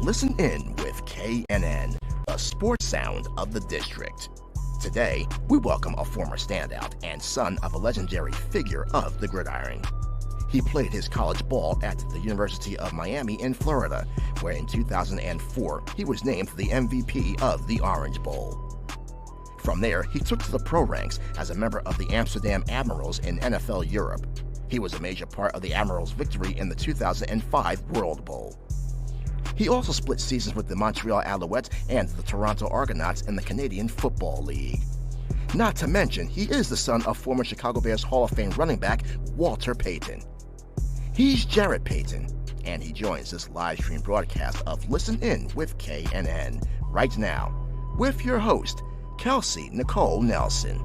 Listen in with KNN, the sports sound of the district. Today, we welcome a former standout and son of a legendary figure of the gridiron. He played his college ball at the University of Miami in Florida, where in 2004, he was named the MVP of the Orange Bowl. From there, he took to the pro ranks as a member of the Amsterdam Admirals in NFL Europe. He was a major part of the Admirals' victory in the 2005 World Bowl. He also split seasons with the Montreal Alouettes and the Toronto Argonauts in the Canadian Football League. Not to mention, he is the son of former Chicago Bears Hall of Fame running back Walter Payton. He's Jarrett Payton, and he joins this live stream broadcast of Listen In with KNN right now with your host, Kelsey Nicole Nelson.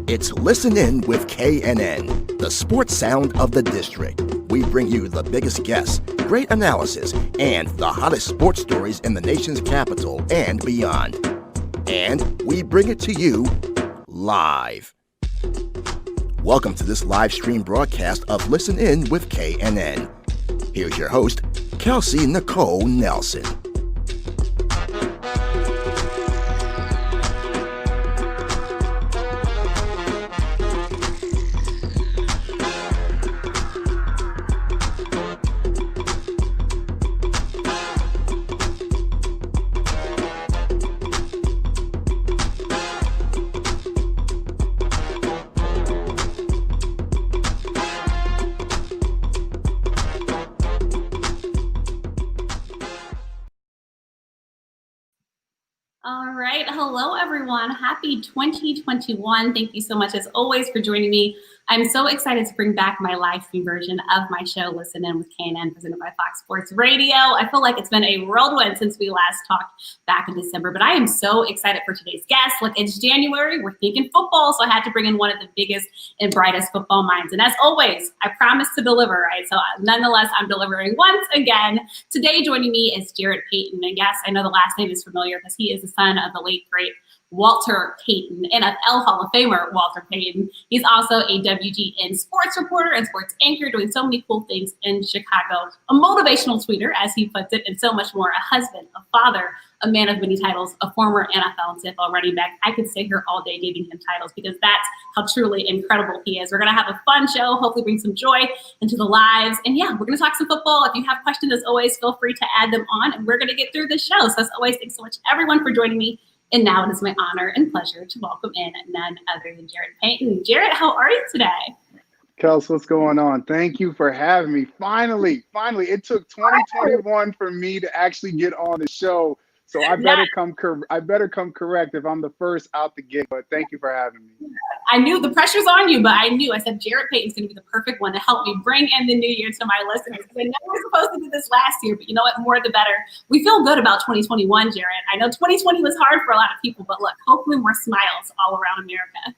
It's Listen In with KNN, the sports sound of the district. We bring you the biggest guests, great analysis, and the hottest sports stories in the nation's capital and beyond. And we bring it to you live. Welcome to this live stream broadcast of Listen In with KNN. Here's your host, Kelsey Nicole Nelson. All right. Hello, everyone. Happy 2021. Thank you so much, as always, for joining me. I'm so excited to bring back my live stream version of my show, Listen In with KNN, presented by Fox Sports Radio. I feel like it's been a whirlwind since we last talked back in December, but I am so excited for today's guest. Look, it's January. We're thinking football, so I had to bring in one of the biggest and brightest football minds. And as always, I promise to deliver, right? So nonetheless, I'm delivering once again. Today, joining me is Jarrett Payton. And yes, I know the last name is familiar because he is the son of the late, great Walter Payton, NFL Hall of Famer Walter Payton. He's also a WGN Sports Reporter and sports anchor, doing so many cool things in Chicago. A motivational tweeter, as he puts it, and so much more. A husband, a father, a man of many titles, a former NFL and CFL running back. I could stay here all day giving him titles because that's how truly incredible he is. We're going to have a fun show, hopefully bring some joy into the lives. And yeah, we're going to talk some football. If you have questions, as always, feel free to add them on, and we're going to get through this show. So as always, thanks so much, everyone, for joining me. And now it is my honor and pleasure to welcome in none other than Jarrett Payton. Jarrett, how are you today? Kels, what's going on? Thank you for having me. Finally, it took 2021 for me to actually get on the show. So I better come correct if I'm the first out the gate. But thank you for having me. I knew the pressure's on you, but I said Jarrett Payton's going to be the perfect one to help me bring in the new year to my listeners. Because I know we were supposed to do this last year, but you know what? More the better. We feel good about 2021, Jarrett. I know 2020 was hard for a lot of people, but look, hopefully more smiles all around America.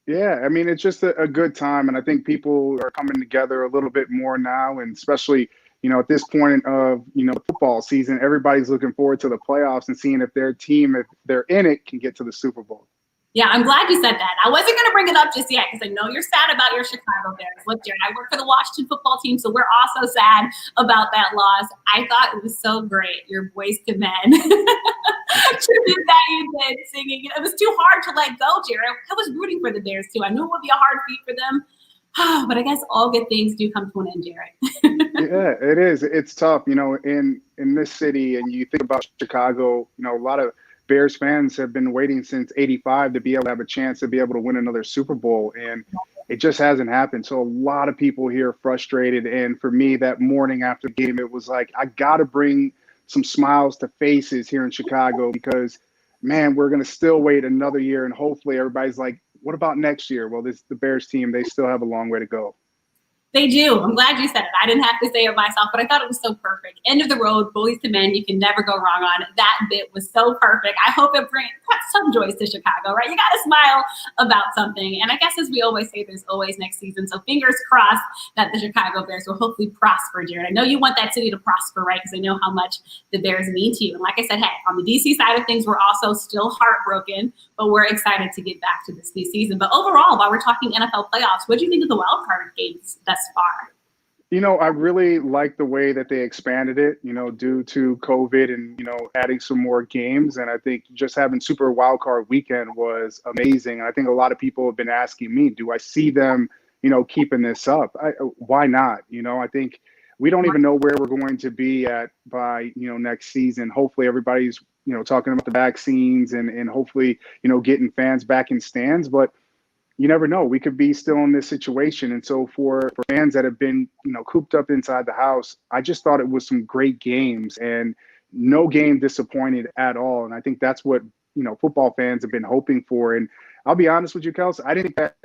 Yeah, I mean, it's just a good time. And I think people are coming together a little bit more now, and especially – at this point of, the football season, everybody's looking forward to the playoffs and seeing if their team, if they're in it, can get to the Super Bowl. Yeah, I'm glad you said that. I wasn't going to bring it up just yet because I know you're sad about your Chicago Bears. Look, Jared, I work for the Washington football team, so we're also sad about that loss. I thought it was so great, your Boys to Men tribute that you did singing. It was too hard to let go, Jared. I was rooting for the Bears, too. I knew it would be a hard feat for them. But I guess all good things do come to an end, Jarrett. Yeah, it is. It's tough, in this city, and you think about Chicago, a lot of Bears fans have been waiting since '85 to be able to have a chance to be able to win another Super Bowl, and it just hasn't happened. So a lot of people here are frustrated. And for me, that morning after the game, it was like, I got to bring some smiles to faces here in Chicago because man, we're going to still wait another year, and hopefully everybody's like, what about next year? Well, the Bears team, they still have a long way to go. They do. I'm glad you said it. I didn't have to say it myself, but I thought it was so perfect. End of the road, boys to men, you can never go wrong on. That bit was so perfect. I hope it brings some joys to Chicago, right? You got to smile about something. And I guess as we always say, there's always next season. So fingers crossed that the Chicago Bears will hopefully prosper, Jarrett. I know you want that city to prosper, right? Because I know how much the Bears mean to you. And like I said, hey, on the DC side of things, we're also still heartbroken, but we're excited to get back to this new season. But overall, while we're talking NFL playoffs, what do you think of the wild card games thus far? You know, I really like the way that they expanded it, you know, due to COVID and, you know, adding some more games. And I think just having Super Wildcard Weekend was amazing. And I think a lot of people have been asking me, do I see them, you know, keeping this up? Why not? You know, I think we don't even know where we're going to be at by, you know, next season. Hopefully everybody's, you know, talking about the vaccines and hopefully, you know, getting fans back in stands. But you never know. We could be still in this situation. And so for fans that have been, you know, cooped up inside the house, I just thought it was some great games and no game disappointed at all. And I think that's what, you know, football fans have been hoping for. And I'll be honest with you, Kelsey, I didn't think that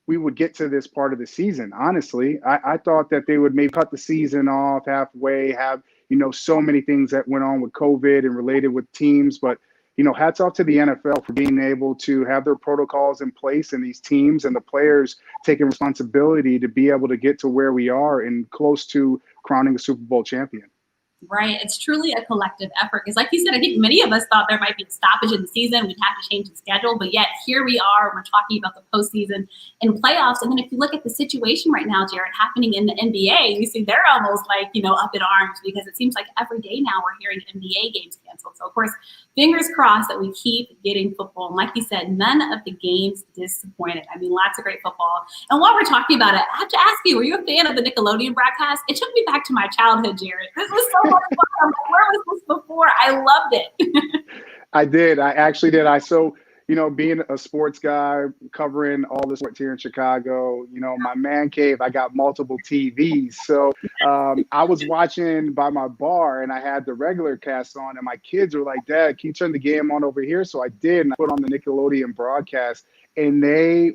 we would get to this part of the season. Honestly, I thought that they would maybe cut the season off halfway, have, you know, so many things that went on with COVID and related with teams. But you know, hats off to the NFL for being able to have their protocols in place and these teams and the players taking responsibility to be able to get to where we are and close to crowning a Super Bowl champion. Right. It's truly a collective effort. Because like you said, I think many of us thought there might be a stoppage in the season. We'd have to change the schedule. But yet here we are. We're talking about the postseason and playoffs. And then if you look at the situation right now, Jarrett, happening in the NBA, you see they're almost like, you know, up in arms because it seems like every day now we're hearing NBA games canceled. So, of course, fingers crossed that we keep getting football. And like you said, none of the games disappointed. I mean, lots of great football. And while we're talking about it, I have to ask you, were you a fan of the Nickelodeon broadcast? It took me back to my childhood, Jarrett. This was so much fun. I'm like, where was this before? I loved it. I did. I actually did. You know, being a sports guy, covering all the sports here in Chicago, you know, my man cave, I got multiple TVs. So I was watching by my bar and I had the regular cast on and my kids were like, Dad, can you turn the game on over here? So I did. And I put on the Nickelodeon broadcast and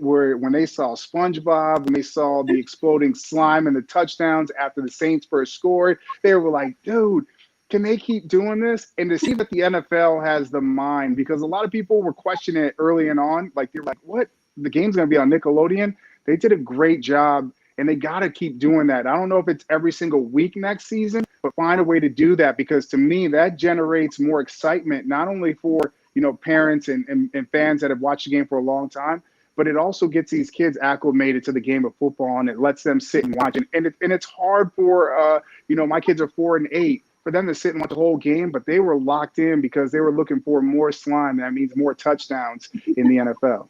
when they saw SpongeBob, when they saw the exploding slime and the touchdowns after the Saints first scored, they were like, dude, can they keep doing this? And to see that the NFL has the mind, because a lot of people were questioning it early and on. Like, they're like, what? The game's going to be on Nickelodeon? They did a great job, and they got to keep doing that. I don't know if it's every single week next season, but find a way to do that, because to me, that generates more excitement, not only for, you know, parents and fans that have watched the game for a long time, but it also gets these kids acclimated to the game of football, and it lets them sit and watch. And it's hard for, you know, my kids are 4 and 8. For them to sit and watch the whole game, but they were locked in because they were looking for more slime. That means more touchdowns in the NFL.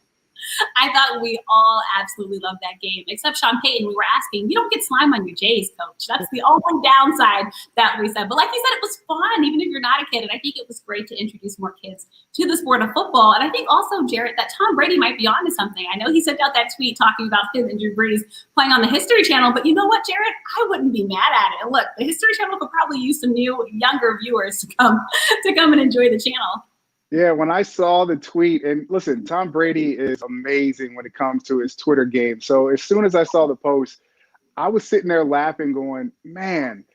I thought we all absolutely loved that game, except Sean Payton. We were asking, you don't get slime on your Jays, coach. That's the only downside that we said. But like you said, it was fun, even if you're not a kid. And I think it was great to introduce more kids to the sport of football. And I think also, Jarrett, that Tom Brady might be onto something. I know he sent out that tweet talking about him and Drew Brees playing on the History Channel. But you know what, Jarrett? I wouldn't be mad at it. Look, the History Channel could probably use some new, younger viewers to come and enjoy the channel. Yeah, when I saw the tweet, and listen, Tom Brady is amazing when it comes to his Twitter game. So as soon as I saw the post, I was sitting there laughing, going, man,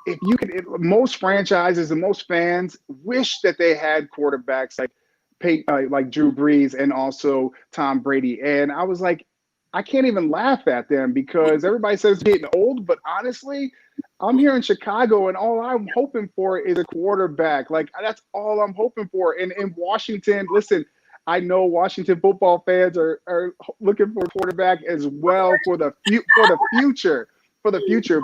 if you could, most franchises and most fans wish that they had quarterbacks like Drew Brees and also Tom Brady. And I was like, I can't even laugh at them because everybody says it's getting old, but honestly, I'm here in Chicago and all I'm hoping for is a quarterback. Like, that's all I'm hoping for. And in Washington, listen, I know Washington football fans are looking for a quarterback as well for the future.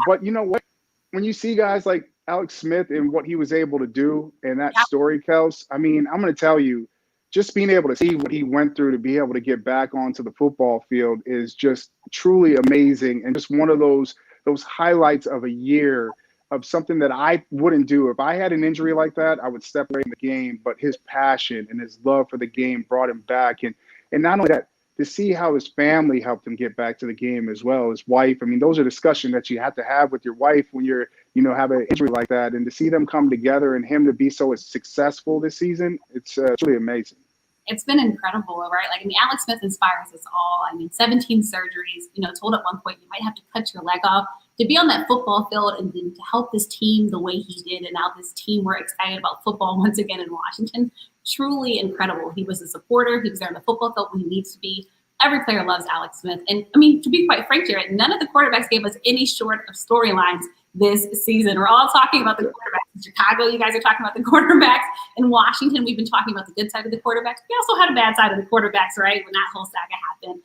But you know what? When you see guys like Alex Smith and what he was able to do in that story, Kels, I mean, I'm going to tell you, just being able to see what he went through to be able to get back onto the football field is just truly amazing, and just one of those highlights of a year of something that I wouldn't do. If I had an injury like that, I would step away from the game, but his passion and his love for the game brought him back. And not only that, to see how his family helped him get back to the game as well, his wife. I mean, those are discussions that you have to have with your wife when you're, you know, have an injury like that. And to see them come together and him to be so successful this season, it's really amazing. It's been incredible, right? Like, I mean, Alex Smith inspires us all. I mean, 17 surgeries, told at one point you might have to cut your leg off to be on that football field and then to help this team the way he did. And now this team, we're excited about football once again in Washington. Truly incredible. He was a supporter. He was there on the football field when he needs to be. Every player loves Alex Smith. And I mean, to be quite frank, Jarrett, none of the quarterbacks gave us any short of storylines this season. We're all talking about the quarterbacks in Chicago. You guys are talking about the quarterbacks in Washington. We've been talking about the good side of the quarterbacks. We also had a bad side of the quarterbacks, right, when that whole saga happened.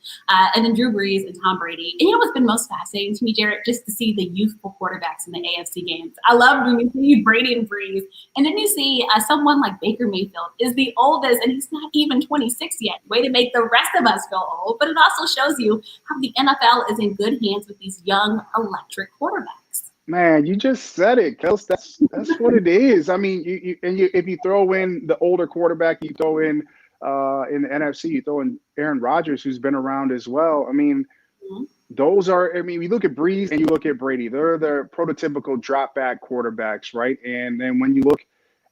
And then Drew Brees and Tom Brady. And what's been most fascinating to me, Jarrett, just to see the youthful quarterbacks in the AFC games. I love when you see Brady and Brees. And then you see someone like Baker Mayfield is the oldest, and he's not even 26 yet. Way to make the rest of us feel old. But it also shows you how the NFL is in good hands with these young electric quarterbacks. Man, you just said it, Kels. That's what it is. I mean, if you throw in the older quarterback, you throw in the NFC, you throw in Aaron Rodgers, who's been around as well. I mean, those are. I mean, you look at Breeze and you look at Brady. They're the prototypical drop back quarterbacks, right? And then when you look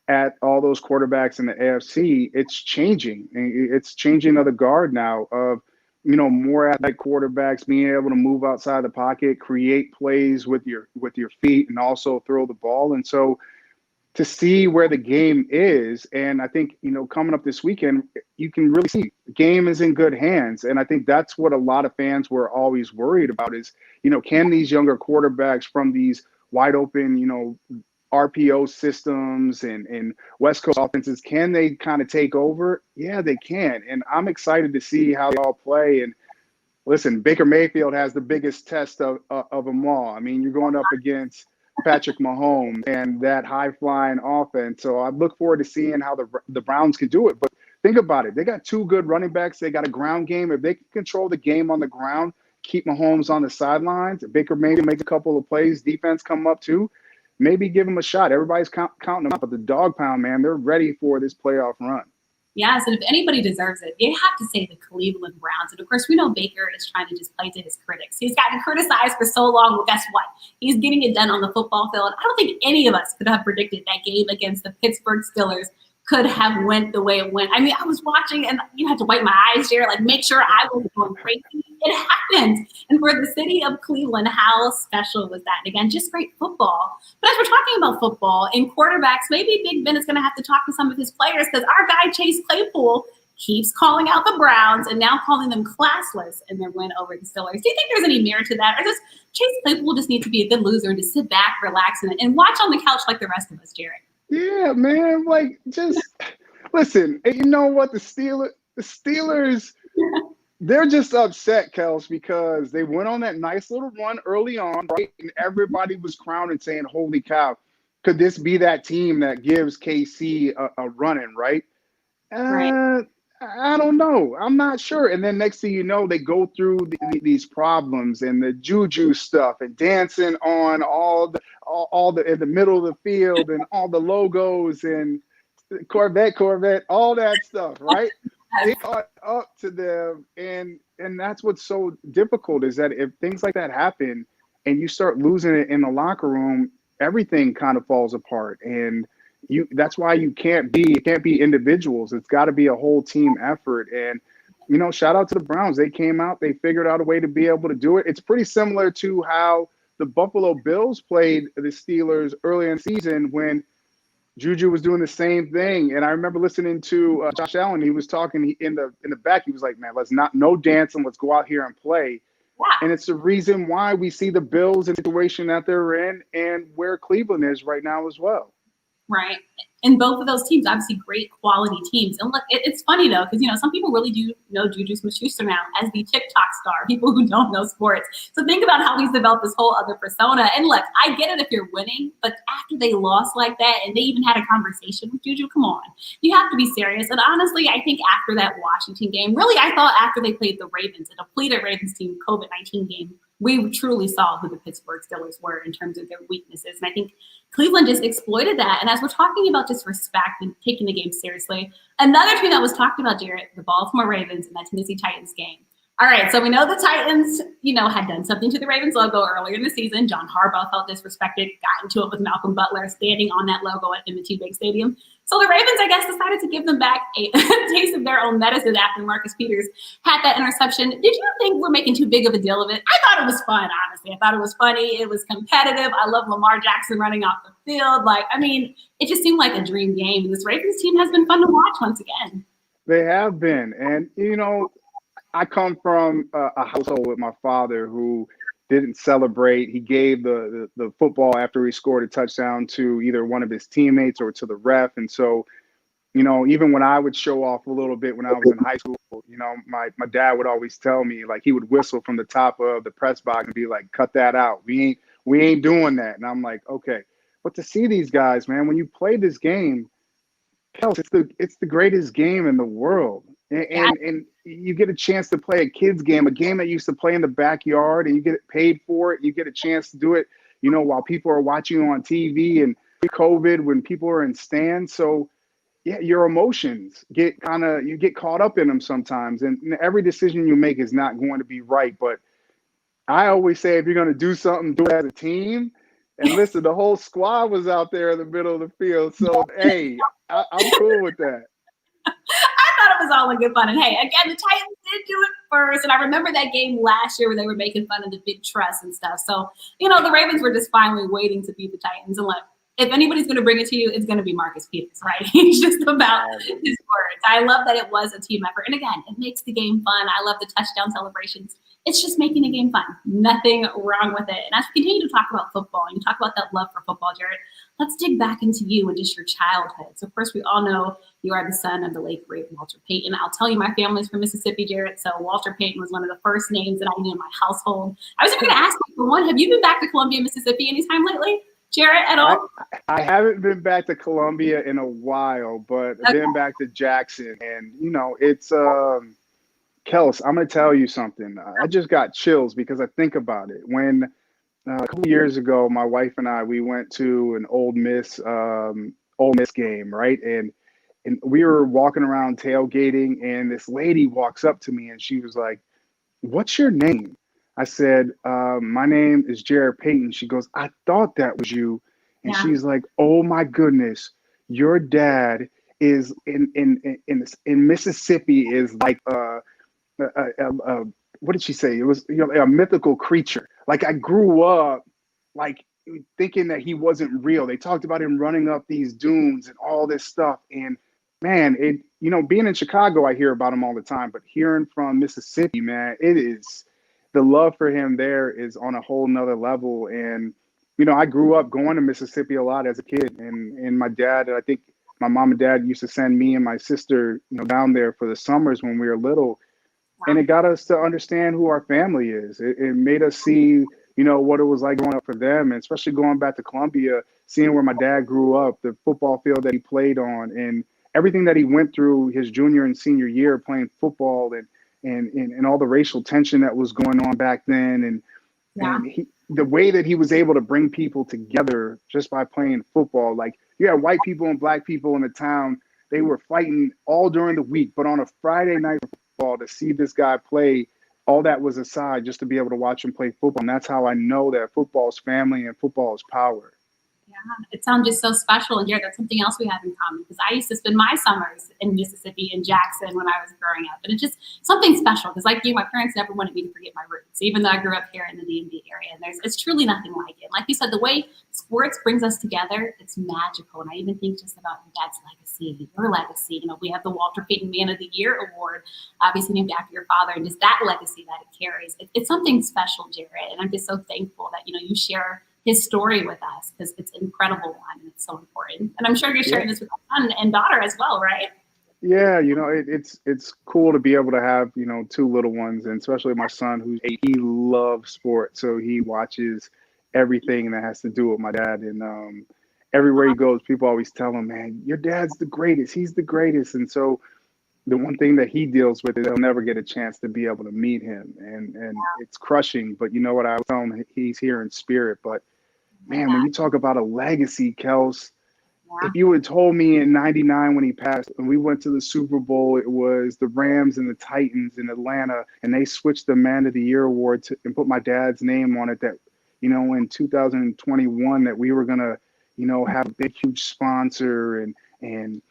at all those quarterbacks in the AFC, it's changing. It's changing of the guard now of, more athletic quarterbacks being able to move outside the pocket, create plays with your feet, and also throw the ball. And so to see where the game is, and I think, coming up this weekend, you can really see the game is in good hands. And I think that's what a lot of fans were always worried about is, can these younger quarterbacks from these wide open, RPO systems and West Coast offenses, can they kind of take over? Yeah, they can. And I'm excited to see how they all play. And listen, Baker Mayfield has the biggest test of them all. I mean, you're going up against Patrick Mahomes and that high-flying offense. So I look forward to seeing how the Browns can do it. But think about it. They got two good running backs. They got a ground game. If they can control the game on the ground, keep Mahomes on the sidelines, Baker maybe make a couple of plays, defense come up too, maybe give them a shot. Everybody's counting them up, but the dog pound, man, they're ready for this playoff run. Yes, and if anybody deserves it, you have to say the Cleveland Browns. And of course, we know Baker is trying to just play to his critics. He's gotten criticized for so long. Well, guess what? He's getting it done on the football field. I don't think any of us could have predicted that game against the Pittsburgh Steelers could have went the way it went. I mean, I was watching and you had to wipe my eyes, Jarrett, like make sure I was going crazy. It happened. And for the city of Cleveland, how special was that? And again, just great football. But as we're talking about football and quarterbacks, maybe Big Ben is going to have to talk to some of his players because our guy Chase Claypool keeps calling out the Browns and now calling them classless in their win over the Steelers. Do you think there's any merit to that? Or does Chase Claypool just need to be a good loser and just sit back, relax, and watch on the couch like the rest of us, Jarrett? Yeah, man. Like, just listen. You know what? The Steelers, they're just upset, Kels, because they went on that nice little run early on, right? And everybody was crowning, saying, "Holy cow, could this be that team that gives KC a run-in?" Right? Right. I don't know. I'm not sure. And then next thing you know, they go through these problems and the juju stuff and dancing on all the in the middle of the field and all the logos and Corvette, all that stuff, right? They caught up to them, and that's what's so difficult is that if things like that happen and you start losing it in the locker room, everything kind of falls apart. And that's why it can't be individuals. It's got to be a whole team effort. And, shout out to the Browns. They came out, they figured out a way to be able to do it. It's pretty similar to how the Buffalo Bills played the Steelers early in the season when Juju was doing the same thing. And I remember listening to Josh Allen. He was talking in the back. He was like, man, no dancing. Let's go out here and play. Yeah. And it's the reason why we see the Bills in the situation that they're in and where Cleveland is right now as well. Right. And both of those teams, obviously great quality teams. And look, it's funny though, because, some people really do know Juju Smith-Schuster now as the TikTok star, people who don't know sports. So think about how he's developed this whole other persona. And look, I get it if you're winning, but after they lost like that and they even had a conversation with Juju, come on, you have to be serious. And honestly, I think after that Washington game, really, I thought after they played the Ravens, a depleted Ravens team, COVID-19 game, we truly saw who the Pittsburgh Steelers were in terms of their weaknesses. And I think Cleveland just exploited that. And as we're talking about just respect and taking the game seriously, another team that was talked about, Jarrett, the Baltimore Ravens in that Tennessee Titans game. All right, so we know the Titans, had done something to the Ravens logo earlier in the season. John Harbaugh felt disrespected, got into it with Malcolm Butler, standing on that logo at M&T Bank Stadium. So the Ravens, I guess, decided to give them back a taste of their own medicine after Marcus Peters had that interception. Did you think we're making too big of a deal of it? I thought it was fun, honestly. I thought it was funny. It was competitive. I love Lamar Jackson running off the field. It just seemed like a dream game. And this Ravens team has been fun to watch once again. They have been. And, I come from a household with my father who didn't celebrate. He gave the football after he scored a touchdown to either one of his teammates or to the ref. And so, even when I would show off a little bit when I was in high school, my dad would always tell me, like, he would whistle from the top of the press box and be like, cut that out. We ain't doing that. And I'm like, okay. But to see these guys, man, when you play this game, Kelsey, it's the greatest game in the world. And you get a chance to play a kid's game, a game that you used to play in the backyard, and you get paid for it. You get a chance to do it, while people are watching you on TV, and COVID when people are in stands. So, yeah, your emotions you get caught up in them sometimes. And every decision you make is not going to be right. But I always say, if you're going to do something, do it as a team. And listen, the whole squad was out there in the middle of the field. So, hey, I'm cool with that. I thought it was all in good fun. And hey, again, the Titans did do it first. And I remember that game last year where they were making fun of the big truss and stuff. So, the Ravens were just finally waiting to beat the Titans. And look, if anybody's going to bring it to you, it's going to be Marcus Peters, right? He's just about his words. I love that it was a team effort. And again, it makes the game fun. I love the touchdown celebrations. It's just making the game fun. Nothing wrong with it. And as we continue to talk about football, and you talk about that love for football, Jarrett, let's dig back into you and just your childhood. So, of course, we all know you are the son of the late, great Walter Payton. I'll tell you, my family's from Mississippi, Jarrett. So Walter Payton was one of the first names that I knew in my household. I was even going to ask you, for one, have you been back to Columbia, Mississippi anytime lately, Jarrett, at all? I haven't been back to Columbia in a while, but I've been back to Jackson. And, it's Kels, I'm going to tell you something. I just got chills because I think about it. When a couple of years ago, my wife and I, we went to an Ole Miss game, right? And we were walking around tailgating, and this lady walks up to me, and she was like, "What's your name?" I said, "My name is Jarrett Payton." She goes, "I thought that was you." And she's like, "Oh my goodness, your dad is in Mississippi is like what did she say? It was a mythical creature. Like, I grew up like thinking that he wasn't real. They talked about him running up these dunes and all this stuff. And man, being in Chicago, I hear about him all the time, but hearing from Mississippi, man, it is the love for him there is on a whole nother level. And, I grew up going to Mississippi a lot as a kid, and my dad, I think my mom and dad used to send me and my sister, down there for the summers when we were little. And it got us to understand who our family is. It made us see, what it was like growing up for them, and especially going back to Columbia, seeing where my dad grew up, the football field that he played on, and everything that he went through his junior and senior year playing football, and all the racial tension that was going on back then, and the way that he was able to bring people together just by playing football. Like, you had white people and black people in the town. They were fighting all during the week, but on a Friday night football, to see this guy play, all that was aside just to be able to watch him play football. And that's how I know that football is family and football is power. Yeah, it sounds just so special. And Jared, that's something else we have in common, because I used to spend my summers in Mississippi and Jackson when I was growing up. And it's just something special, because like you, my parents never wanted me to forget my roots, even though I grew up here in the DMV area. And it's truly nothing like it. Like you said, the way sports brings us together, it's magical. And I even think just about your dad's legacy, your legacy. We have the Walter Payton Man of the Year Award, obviously named after your father, and just that legacy that it carries. It's something special, Jared. And I'm just so thankful that, you share his story with us, because it's an incredible one, and it's so important. And I'm sure you're sharing this with your son and daughter as well, right? Yeah, it's cool to be able to have, two little ones, and especially my son, who's 8, he loves sports. So he watches everything that has to do with my dad. And everywhere he goes, people always tell him, "Man, your dad's the greatest. He's the greatest." And so the one thing that he deals with is he'll never get a chance to be able to meet him. And it's crushing. But you know what? I tell him he's here in spirit. But man, when you talk about a legacy, Kels, if you had told me in '99 when he passed, and we went to the Super Bowl, it was the Rams and the Titans in Atlanta, and they switched the Man of the Year award and put my dad's name on it, that, in 2021 that we were going to, have a big, huge sponsor and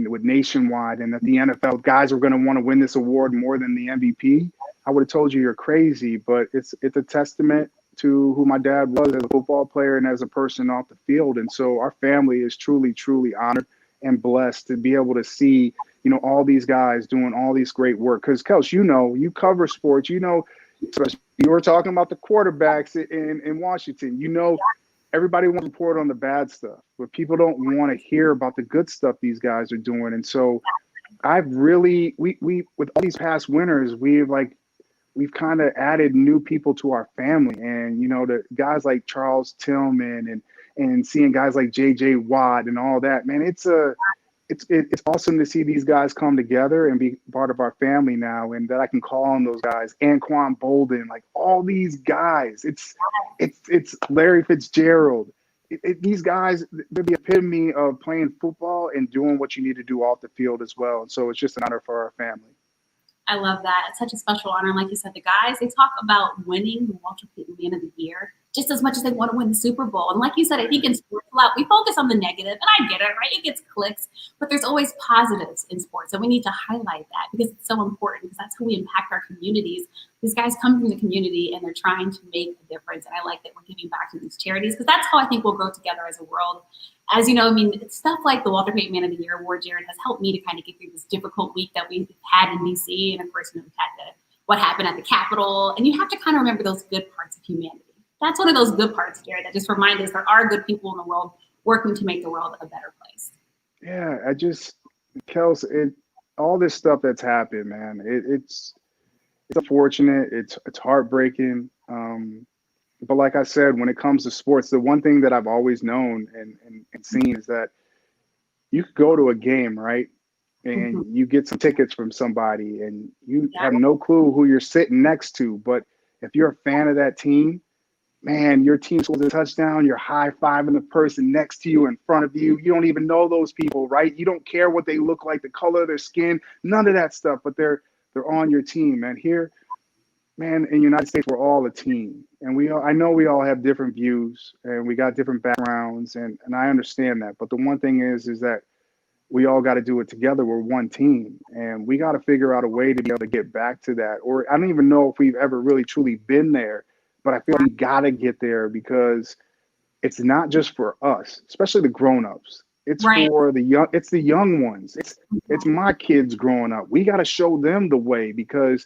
with Nationwide, and that the NFL guys were going to want to win this award more than the MVP, I would have told you you're crazy. But it's a testament to who my dad was as a football player and as a person off the field. And so our family is truly, truly honored and blessed to be able to see, all these guys doing all these great work. Because, Kels, you cover sports, especially you were talking about the quarterbacks in Washington. Everybody wants to report on the bad stuff, but people don't want to hear about the good stuff these guys are doing. And so I've really, we with all these past winners, we've kind of added new people to our family. And, the guys like Charles Tillman and seeing guys like J.J. Watt and all that, man, it's awesome to see these guys come together and be part of our family now, and that I can call on those guys. Anquan Bolden, like all these guys. It's Larry Fitzgerald. These guys, they're the epitome of playing football and doing what you need to do off the field as well. And so it's just an honor for our family. I love that. It's such a special honor. And like you said, the guys, they talk about winning the Walter Payton Man of the Year just as much as they want to win the Super Bowl. And like you said, I think in sports a lot, we focus on the negative, and I get it, right? It gets clicks, but there's always positives in sports. And we need to highlight that because it's so important, because that's how we impact our communities. These guys come from the community and they're trying to make a difference. And I like that we're giving back to these charities, because that's how I think we'll grow together as a world. As you know, it's stuff like the Walter Payton Man of the Year Award, Jarrett, has helped me to kind of get through this difficult week that we've had in DC. And of course, we've had what happened at the Capitol. And you have to kind of remember those good parts of humanity. That's one of those good parts, Jarrett, that just remind us there are good people in the world working to make the world a better place. Yeah, Kels, all this stuff that's happened, man, it's unfortunate. It's heartbreaking. But like I said, when it comes to sports, the one thing that I've always known and seen is that you could go to a game, right? And you get some tickets from somebody and you have no clue who you're sitting next to. But if you're a fan of that team, man, your team scores a touchdown, you're high-fiving the person next to you, in front of you. You don't even know those people, right? You don't care what they look like, the color of their skin, none of that stuff, but they're on your team. And here, man, in the United States, we're all a team. And I know we all have different views and we got different backgrounds, and I understand that. But the one thing is that we all got to do it together. We're one team, and we got to figure out a way to be able to get back to that. Or I don't even know if we've ever really truly been there, but I feel like we got to get there, because it's not just for us, especially the grown-ups. It's for the young. It's the young ones. It's my kids growing up. We got to show them the way, because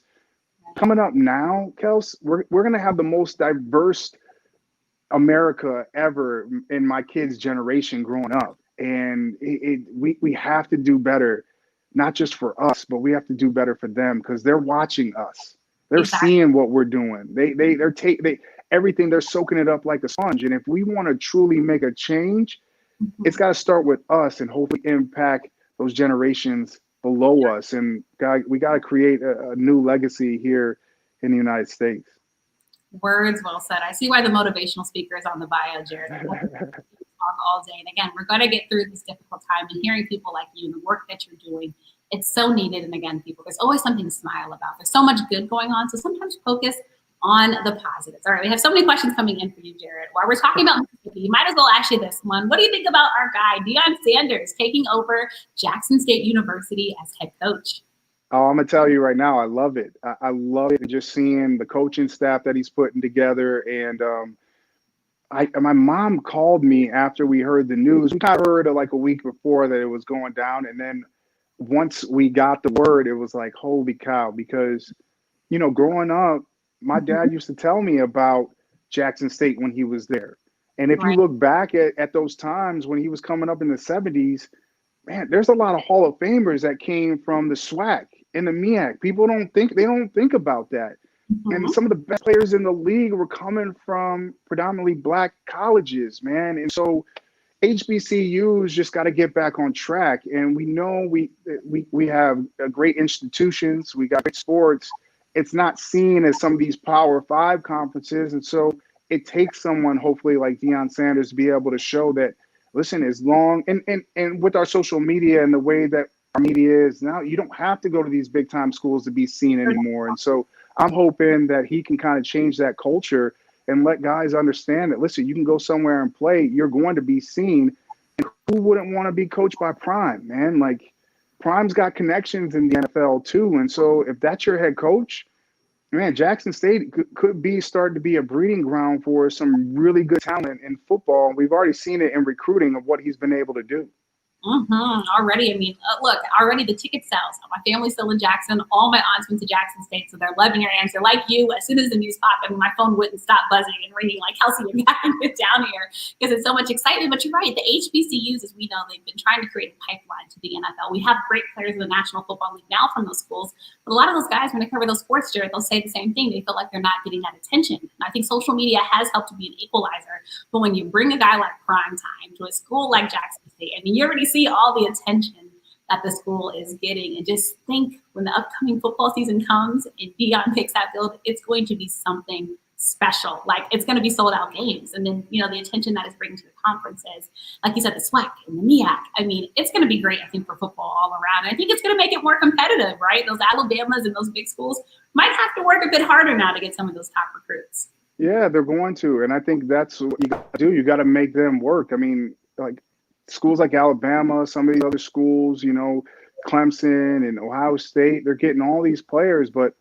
coming up now, Kels, we're going to have the most diverse America ever in my kids' generation growing up. And we have to do better, not just for us, but we have to do better for them, because they're watching us. They're seeing what we're doing. They're everything. They're soaking it up like a sponge. And if we want to truly make a change, it's got to start with us and hopefully impact those generations below us. And we got to create a new legacy here in the United States. Words well said. I see why the motivational speaker is on the bio, Jarrett. Talk all day. And again, we're going to get through this difficult time, and hearing people like you and the work that you're doing, it's so needed. And again, people, there's always something to smile about. There's so much good going on. So sometimes focus on the positives. All right, we have so many questions coming in for you, Jarrett. While we're talking about Mississippi, you might as well ask you this one. What do you think about our guy, Deion Sanders, taking over Jackson State University as head coach? Oh, I'm going to tell you right now, I love it. I love it. And just seeing the coaching staff that he's putting together. And my mom called me after we heard the news. We kind of heard it like a week before that it was going down. And then once we got the word, it was like, holy cow, because, growing up, my dad used to tell me about Jackson State when he was there. And if you look back at those times when he was coming up in the 70s, man, there's a lot of Hall of Famers that came from the SWAC and the MEAC. People don't think about that. And some of the best players in the league were coming from predominantly Black colleges, man. And so HBCUs just got to get back on track. And we know we have great institutions. We got great sports. It's not seen as some of these Power 5 conferences. And so it takes someone, hopefully, like Deion Sanders to be able to show that listen, as long and with our social media and the way that our media is now, you don't have to go to these big time schools to be seen anymore. And so I'm hoping that he can kind of change that culture and let guys understand that, listen, you can go somewhere and play, you're going to be seen. And who wouldn't want to be coached by Prime, man? Like, Prime's got connections in the NFL too. And so if that's your head coach, man, Jackson State could be starting to be a breeding ground for some really good talent in football. We've already seen it in recruiting of what he's been able to do. Already, I mean, look, already the ticket sales. My family's still in Jackson. All my aunts went to Jackson State, so they're loving your answer. Like you, as soon as the news popped, I mean, my phone wouldn't stop buzzing and ringing like, Kelsey, you got to get down here because it's so much excitement. But you're right, the HBCUs, as we know, they've been trying to create a pipeline to the NFL. We have great players in the National Football League now from those schools, but a lot of those guys, when they cover those sports, Jarrett, they'll say the same thing. They feel like they're not getting that attention. And I think social media has helped to be an equalizer. But when you bring a guy like Prime Time to a school like Jackson State, I mean, you already see all the attention that the school is getting. And just think, when the upcoming football season comes and Dion takes that field, it's going to be something special. Like, it's going to be sold out games. And then, you know, the attention that is bringing to the conferences, like you said, the SWAC and the MEAC. I mean, it's going to be great, I think, for football all around. And I think it's going to make it more competitive, right? Those Alabamas and those big schools might have to work a bit harder now to get some of those top recruits. Yeah, they're going to. And I think that's what you got to do. You got to make them work. I mean, like, schools like Alabama, some of these other schools, you know, Clemson and Ohio State, they're getting all these players, but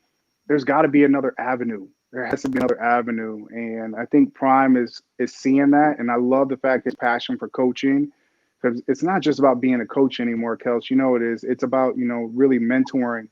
there's got to be another avenue. There has to be another avenue. And I think Prime is seeing that. And I love the fact his passion for coaching, because it's not just about being a coach anymore, Kels. You know it is. It's about, you know, really mentoring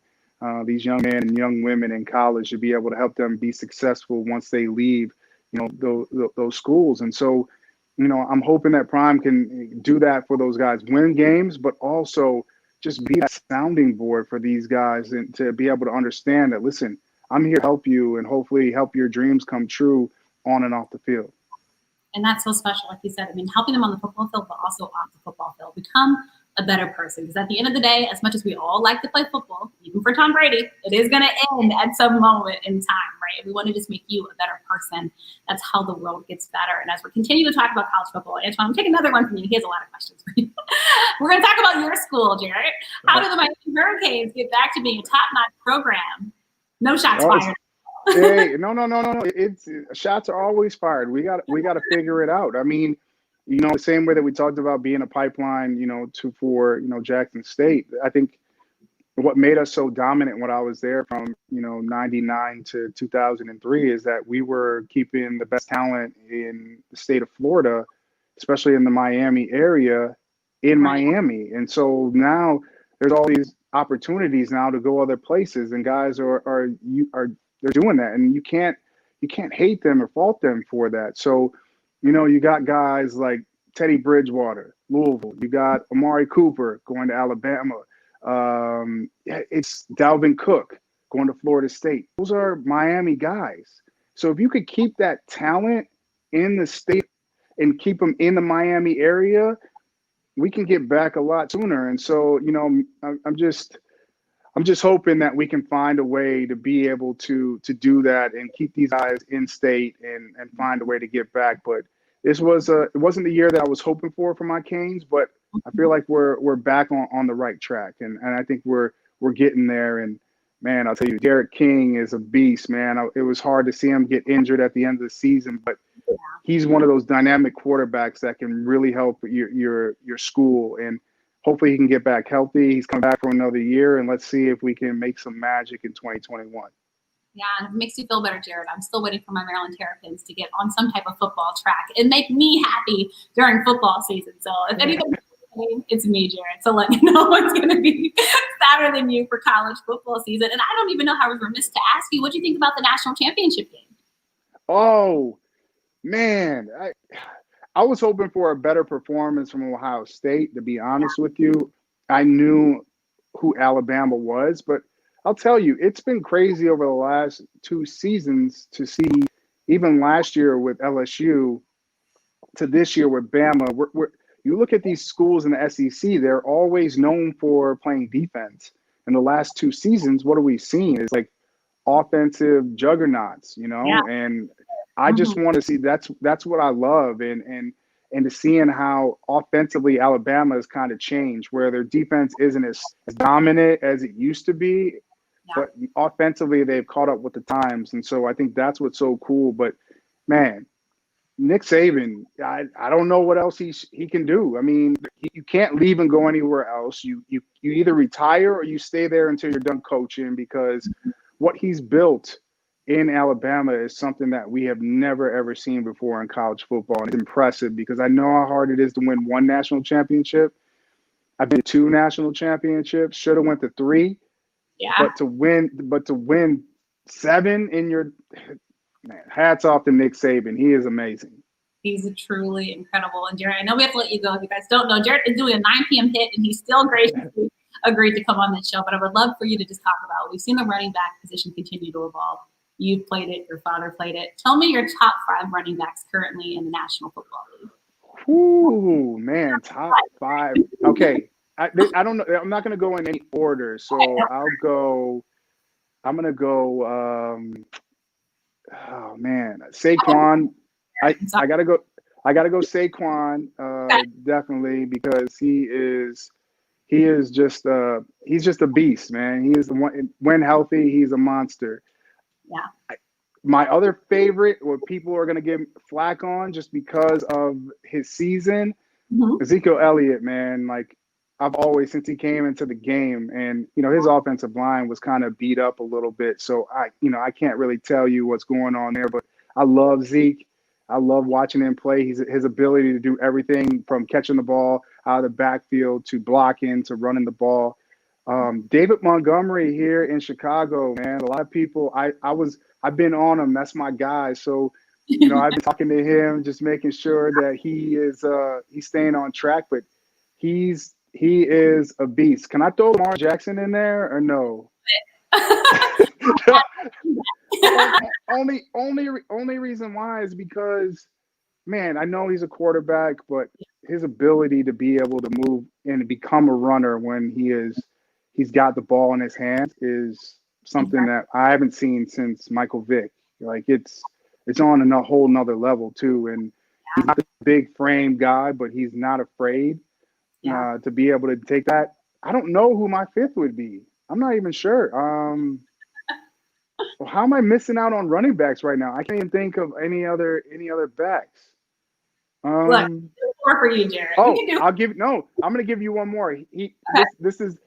these young men and young women in college to be able to help them be successful once they leave, you know, those schools. And so, you know, I'm hoping that Prime can do that for those guys, win games, but also just be that sounding board for these guys and to be able to understand that, listen, I'm here to help you and hopefully help your dreams come true on and off the field. And that's so special, like you said. I mean, helping them on the football field, but also off the football field. Become a better person. Because at the end of the day, as much as we all like to play football, even for Tom Brady, it is going to end at some moment in time, right? We want to just make you a better person. That's how the world gets better. And as we're continuing to talk about college football, Antoine, I'm taking another one from you. He has a lot of questions for you. We're going to talk about your school, Jarrett. How do the Miami Hurricanes get back to being a top-notch program? No shots fired. Hey, no. It's shots are always fired. We got to figure it out. I mean, you know, the same way that we talked about being a pipeline, you know, for Jackson State. I think what made us so dominant when I was there from, you know, 99 to 2003 is that we were keeping the best talent in the state of Florida, especially in the Miami area, in Miami. And so now there's all these opportunities now to go other places, and guys are they're doing that, and you can't hate them or fault them for that. So, you know, you got guys like Teddy Bridgewater, Louisville. You got Amari Cooper going to Alabama. It's Dalvin Cook going to Florida State. Those are Miami guys. So if you could keep that talent in the state and keep them in the Miami area, we can get back a lot sooner. And so, you know, I'm just hoping that we can find a way to be able to do that and keep these guys in state and find a way to get back. But it wasn't the year that I was hoping for my Canes, but I feel like we're back on the right track, and I think we're getting there. And man, I'll tell you, Derek King is a beast, man. It was hard to see him get injured at the end of the season, but he's one of those dynamic quarterbacks that can really help your school, and hopefully he can get back healthy. He's come back for another year, and let's see if we can make some magic in 2021. Yeah, and if it makes you feel better, Jarrett, I'm still waiting for my Maryland Terrapins to get on some type of football track and make me happy during football season. So if anybody's listening, it's me, Jarrett. So let me know what's going to be sadder than you for college football season. And I don't even know how we're remiss to ask you, what do you think about the national championship game? Oh, man. I was hoping for a better performance from Ohio State, to be honest with you. I knew who Alabama was, but I'll tell you, it's been crazy over the last 2 seasons to see, even last year with LSU to this year with Bama. You look at these schools in the SEC, they're always known for playing defense. In the last 2 seasons, what are we seeing? It's like offensive juggernauts, you know? Yeah. And I just want to see that's what I love. And and to seeing how offensively Alabama has kind of changed, where their defense isn't as dominant as it used to be, but offensively they've caught up with the times. And so I think that's what's so cool. But man, Nick Saban, I don't know what else he can do. I mean, you can't leave and go anywhere else. You either retire or you stay there until you're done coaching, because what he's built in Alabama is something that we have never, ever seen before in college football. And it's impressive because I know how hard it is to win one national championship. I've been to 2 national championships, should have went to 3. Yeah. But to win 7 in your – man, hats off to Nick Saban. He is amazing. He's truly incredible. And Jarrett, I know we have to let you go. If you guys don't know, Jarrett is doing a 9 p.m. hit, and he's still graciously agreed to come on this show. But I would love for you to just talk about, we've seen the running back position continue to evolve. You've played it. Your father played it. Tell me your top 5 running backs currently in the National Football League. Ooh, man, top 5. Okay. I don't know. I'm not going to go in any order. So I'm going to go, oh man, Saquon. I gotta go Saquon, definitely, because he's just a beast, man. He is the one. When healthy, he's a monster. Yeah. My other favorite, what people are gonna give flack on just because of his season, Ezekiel Elliott, man. Like, I've always, since he came into the game, and his offensive line was kind of beat up a little bit, so I can't really tell you what's going on there. But I love Zeke. I love watching him play. His ability to do everything from catching the ball out of the backfield to blocking to running the ball. David Montgomery here in Chicago, man. A lot of people, I've been on him. That's my guy. So, I've been talking to him, just making sure that he's staying on track. But he is a beast. Can I throw Lamar Jackson in there or no? only reason why is because, man, I know he's a quarterback, but his ability to be able to move and become a runner when he's got the ball in his hands is something that I haven't seen since Michael Vick. Like, it's on a whole nother level too. And he's not a big frame guy, but he's not afraid to be able to take that. I don't know who my 5th would be. I'm not even sure. Well, how am I missing out on running backs right now? I can't even think of any other backs. Look, more for you, Jarrett. Oh, I'm going to give you one more. This is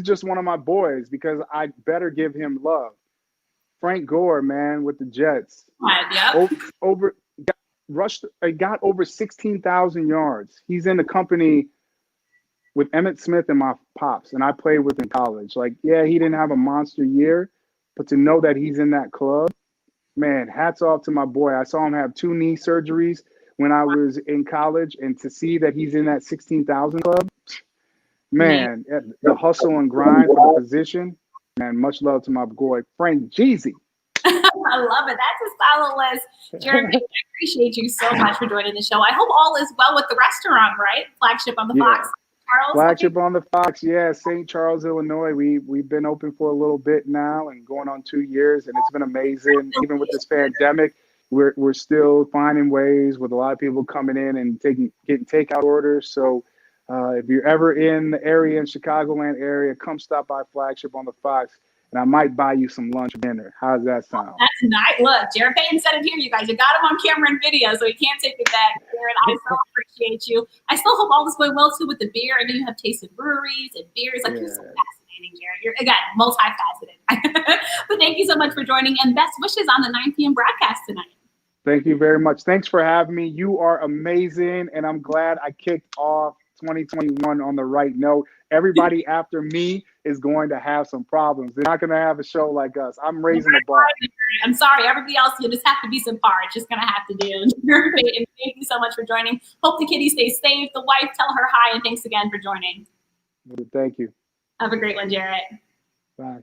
just one of my boys because I better give him love. Frank Gore, man, with the Jets. Got over 16,000 yards. He's in the company with Emmitt Smith and my pops, and I played with him in college. Like, yeah, he didn't have a monster year, but to know that he's in that club, man, hats off to my boy. I saw him have 2 knee surgeries when I was in college, and to see that he's in that 16,000 club, man, the hustle and grind for the position, man, much love to my boy, Frank Jeezy. I love it. That's a solid list. Jarrett, I appreciate you so much for joining the show. I hope all is well with the restaurant, right? Flagship on the Fox. Charles, Flagship on the Fox, yeah, St. Charles, Illinois. We've been open for a little bit now and going on 2 years, and it's been amazing. Even with this pandemic, we're still finding ways with a lot of people coming in and getting takeout orders. So if you're ever in the area, in Chicagoland area, come stop by Flagship on the Fox, and I might buy you some lunch or dinner. How's that sound? That's nice. Look, Jarrett Payton said it here, you guys. You got him on camera and video, so he can't take it back. Jarrett, I so appreciate you. I still hope all is going well, too, with the beer. I know you have tasted breweries and beers. Like, you're so fascinating, Jarrett. You're, again, multifaceted. But thank you so much for joining, and best wishes on the 9 p.m. broadcast tonight. Thank you very much. Thanks for having me. You are amazing, and I'm glad I kicked off 2021 on the right note. Everybody after me is going to have some problems. They're not going to have a show like us. I'm raising the bar. I'm sorry. Everybody else, you just have to be some par. It's just going to have to do. And thank you so much for joining. Hope the kitty stays safe. The wife, tell her hi, and thanks again for joining. Thank you. Have a great one, Jarrett. Bye.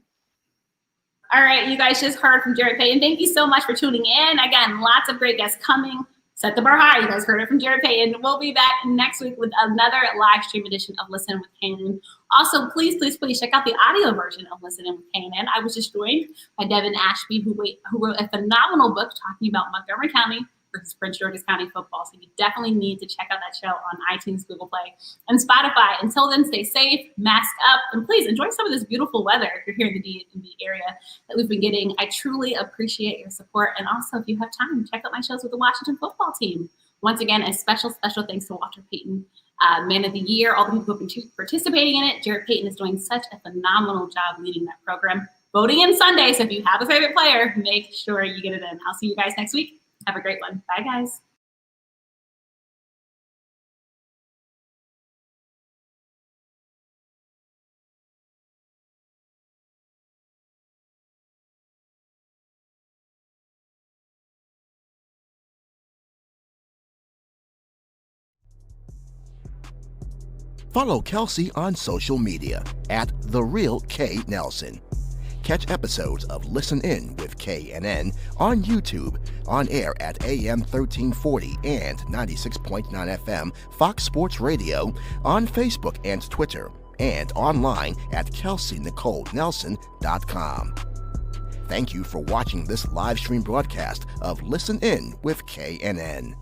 All right, you guys just heard from Jarrett Payton. Thank you so much for tuning in. Again, lots of great guests coming. Set the bar high. You guys heard it from Jarrett Payton. We'll be back next week with another live stream edition of Listen with KNN. Also, please check out the audio version of Listen with KNN. I was just joined by Devin Ashby, who wrote a phenomenal book talking about Montgomery County versus Prince George's County football. So you definitely need to check out that show on iTunes, Google Play, and Spotify. Until then, stay safe, mask up, and please enjoy some of this beautiful weather if you're here in the DMV area that we've been getting. I truly appreciate your support. And also, if you have time, check out my shows with the Washington football team. Once again, a special thanks to Walter Payton, Man of the Year, all the people who have been participating in it. Jarrett Payton is doing such a phenomenal job leading that program. Voting in Sunday, so if you have a favorite player, make sure you get it in. I'll see you guys next week. Have a great one. Bye, guys. Follow Kelsey on social media at The Real K Nelson. Catch episodes of Listen In with KNN on YouTube, on air at AM 1340 and 96.9 FM Fox Sports Radio, on Facebook and Twitter, and online at KelseyNicoleNelson.com. Thank you for watching this live stream broadcast of Listen In with KNN.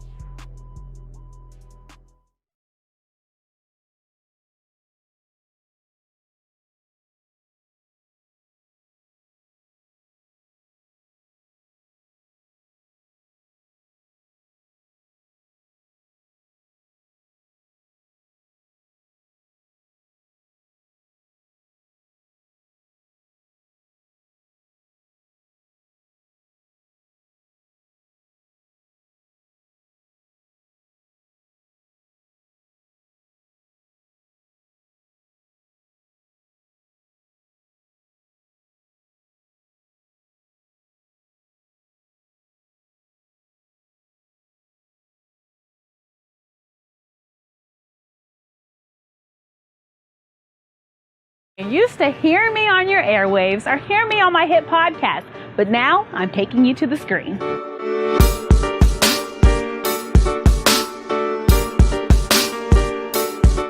You used to hear me on your airwaves or hear me on my hit podcast, but now I'm taking you to the screen.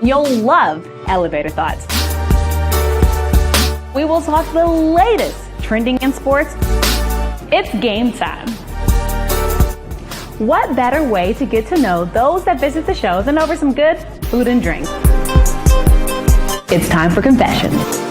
You'll love Elevator Thoughts. We will talk the latest trending in sports. It's game time. What better way to get to know those that visit the show than over some good food and drink? It's time for confessions.